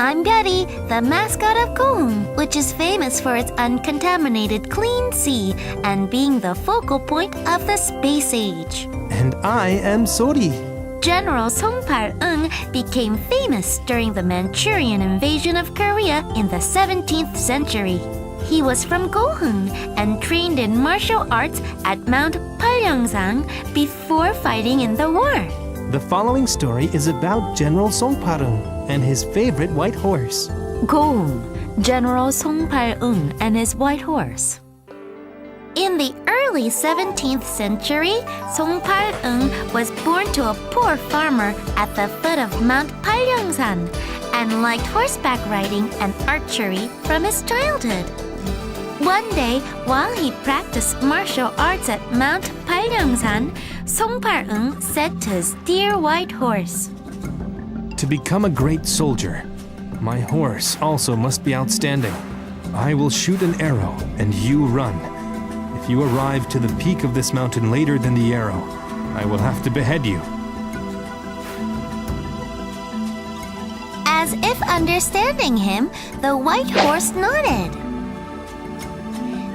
I'm Betty, the mascot of Go흥, which is famous for its uncontaminated clean sea and being the focal point of the space age. And I am Sori. General 송팔응 became famous during the Manchurian invasion of Korea in the 17th century. He was from Go흥 and trained in martial arts at Mount Palyangsan before fighting in the war. The following story is about General 송팔응 and his favorite white horse. 고흥, General 송팔응 and his white horse. In the early 17th century, 송팔응 was born to a poor farmer at the foot of Mount Palyangsan and liked horseback riding and archery from his childhood. One day, while he practiced martial arts at Mount Palyangsan, 송팔응 said to his dear white horse, To become a great soldier, my horse also must be outstanding. I will shoot an arrow and you run. If you arrive to the peak of this mountain later than the arrow, I will have to behead you. As if understanding him, the white horse nodded.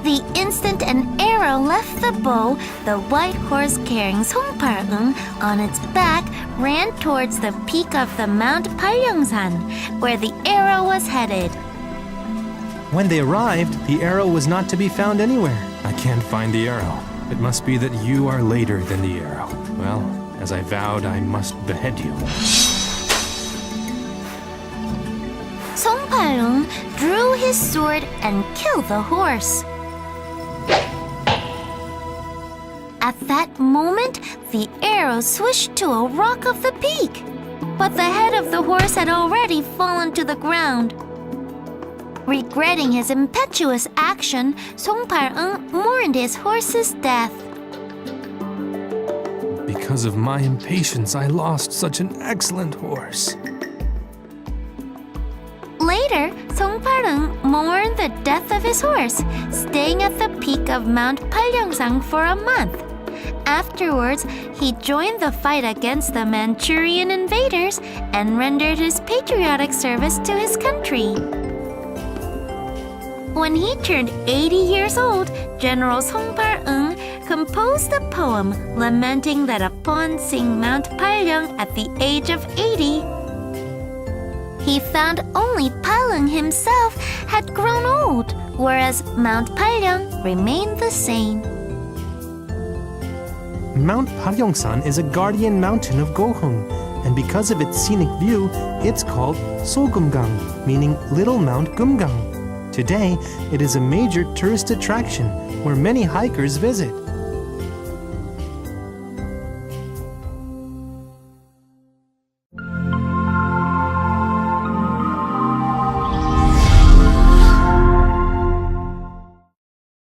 The instant an arrow left the bow, the white horse carrying 송팔응 on its back ran towards the peak of the Mount Palyangsan, where the arrow was headed. When they arrived, the arrow was not to be found anywhere. I can't find the arrow. It must be that you are later than the arrow. Well, as I vowed, I must behead you. 송팔응 drew his sword and killed the horse. At that moment, the arrow swished to a rock of the peak, but the head of the horse had already fallen to the ground. Regretting his impetuous action, 송팔응 mourned his horse's death. Because of my impatience, I lost such an excellent horse. Later, 송팔응 mourned the death of his horse, staying at the peak of Mount Palyangsan for a month. Afterwards, he joined the fight against the Manchurian invaders and rendered his patriotic service to his country. When he turned 80 years old, General 송팔응 composed a poem lamenting that upon seeing Mount Palyang at the age of 80, he found only Palung himself had grown old, whereas Mount Palyang remained the same. Mount Palyangsan is a guardian mountain of Gohung, and because of its scenic view, it's called Sogumgang, meaning Little Mount Gumgang. Today, it is a major tourist attraction where many hikers visit.